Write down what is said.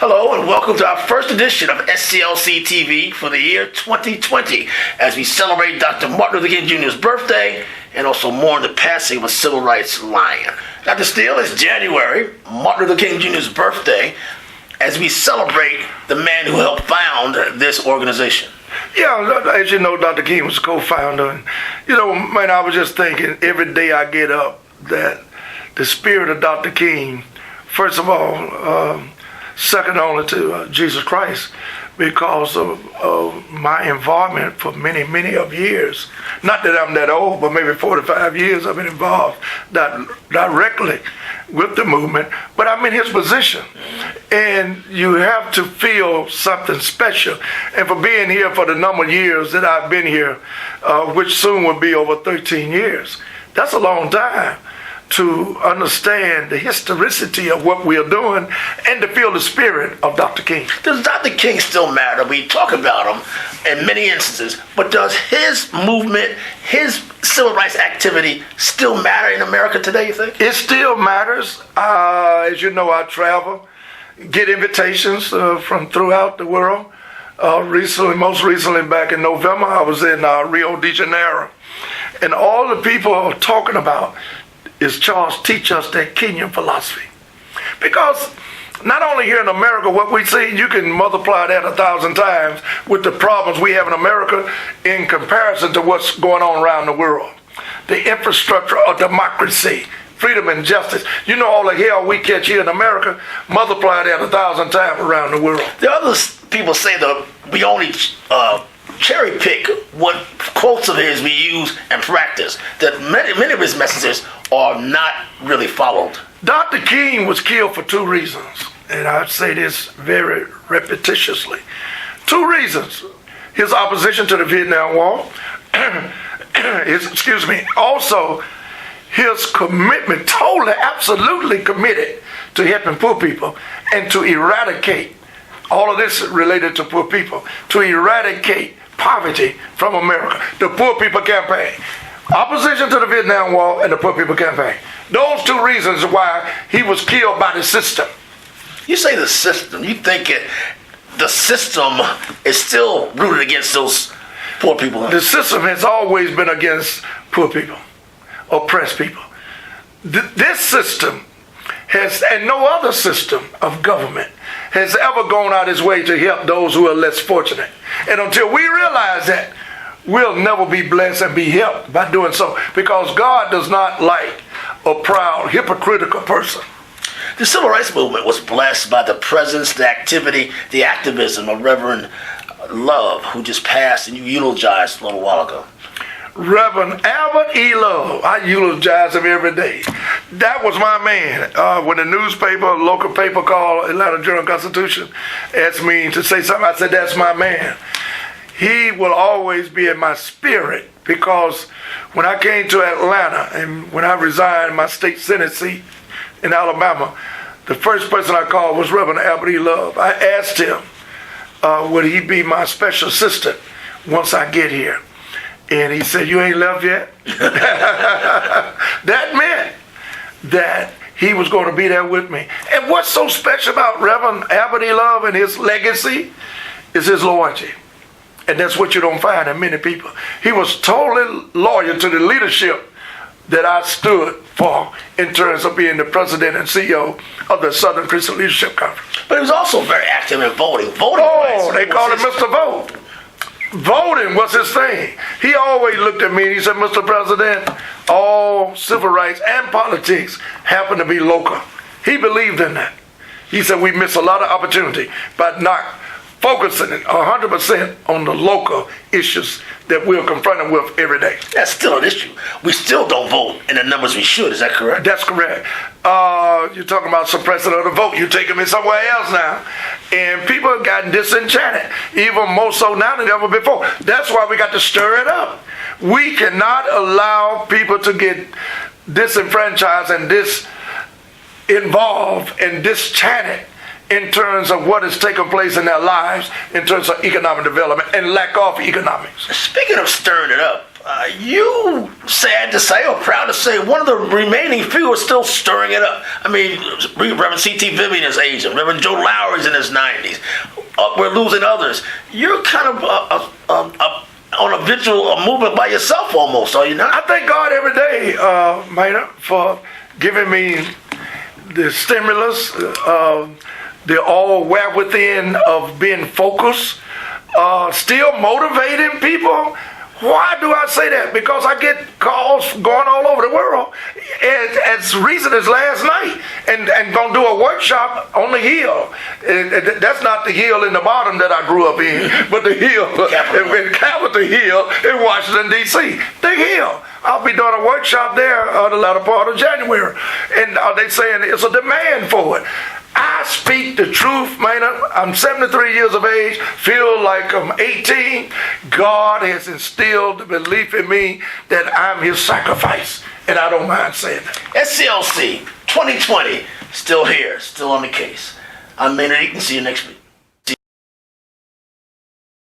Hello and welcome to our first edition of SCLC TV for the year 2020 as we celebrate Dr. Martin Luther King Jr.'s birthday and also mourn the passing of a civil rights lion. Dr. Steele, it's January, Martin Luther King Jr.'s birthday, as we celebrate the man who helped found this organization. Yeah, as you know, Dr. King was co-founder. And, man, I was just thinking every day I get up that the spirit of Dr. King, first of all, second only to Jesus Christ, because of my involvement for many, many of years. Not that I'm that old, but maybe 45 years I've been involved directly with the movement, but I'm in his position. And you have to feel something special. And for being here for the number of years that I've been here, which soon will be over 13 years, that's a long time to understand the historicity of what we are doing and to feel the spirit of Dr. King. Does Dr. King still matter? We talk about him in many instances, but does his movement, his civil rights activity still matter in America today, you think? It still matters. As you know, I travel, get invitations from throughout the world. Most recently back in November, I was in Rio de Janeiro. And all the people are talking about is Charles teach us that Kenyan philosophy. Because not only here in America, what we see, you can multiply that 1,000 times with the problems we have in America in comparison to what's going on around the world. The infrastructure of democracy, freedom and justice. You know all the hell we catch here in America, multiply that 1,000 times around the world. The other people say that we only cherry pick what quotes of his we use and practice, that many of his messages are not really followed. Dr. King was killed for two reasons, and I say this very repetitiously. Two reasons: his opposition to the Vietnam War, also his commitment, totally, absolutely committed to helping poor people and to eradicate, all of this related to poor people, to eradicate poverty from America. The Poor People Campaign. Opposition to the Vietnam War and the Poor People Campaign. Those two reasons why he was killed by the system. You say the system. You think the system is still rooted against those poor people? The system has always been against poor people, oppressed people. This system has, and no other system of government has ever gone out its way to help those who are less fortunate. And until we realize that, we'll never be blessed and be helped by doing so, because God does not like a proud, hypocritical person. The civil rights movement was blessed by the presence, the activity, the activism of Reverend Love, who just passed and you eulogized a little while ago. Reverend Albert E. Love, I eulogize him every day. That was my man. When the newspaper, local paper called Atlanta Journal-Constitution, asked me to say something, I said, that's my man. He will always be in my spirit, because when I came to Atlanta and when I resigned my state Senate seat in Alabama, the first person I called was Reverend Albert E. Love. I asked him, would he be my special assistant once I get here? And he said, you ain't left yet? That meant that he was going to be there with me. And what's so special about Reverend Albert E. Love and his legacy is his loyalty. And that's what you don't find in many people. He was totally loyal to the leadership that I stood for in terms of being the president and CEO of the Southern Christian Leadership Conference. But he was also very active in voting. They called him Mr. Vote. Voting was his thing. He always looked at me and he said, Mr. President, all civil rights and politics happen to be local. He believed in that. He said we miss a lot of opportunity by not focusing 100% on the local issues that we're confronted with every day. That's still an issue. We still don't vote in the numbers we should. Is that correct? That's correct. You're talking about suppression of the vote. You're taking me somewhere else now. And people have gotten disenchanted, even more so now than ever before. That's why we got to stir it up. We cannot allow people to get disenfranchised and disinvolved and disenchanted in terms of what has taken place in their lives in terms of economic development and lack of economics. Speaking of stirring it up, you, sad to say, or proud to say, one of the remaining few are still stirring it up. I mean, Reverend C.T. Vivian is aging. Reverend Joe Lowry's in his 90s. We're losing others. You're kind of on a vigil, a movement by yourself almost, are you not? I thank God every day, Maynard, for giving me the stimulus, the all within of being focused, still motivating people. Why do I say that? Because I get calls going all over the world, as recent as last night, and gonna do a workshop on the Hill. That's not the Hill in the bottom that I grew up in, but the Hill in Capitol Hill in Washington D.C. The Hill. I'll be doing a workshop there the latter part of January, and they saying it's a demand for it. I speak the truth, man. I'm 73 years of age, feel like I'm 18. God has instilled the belief in me that I'm his sacrifice, and I don't mind saying that. SCLC 2020, still here, still on the case. I'm Maynard Eaton. See you next week.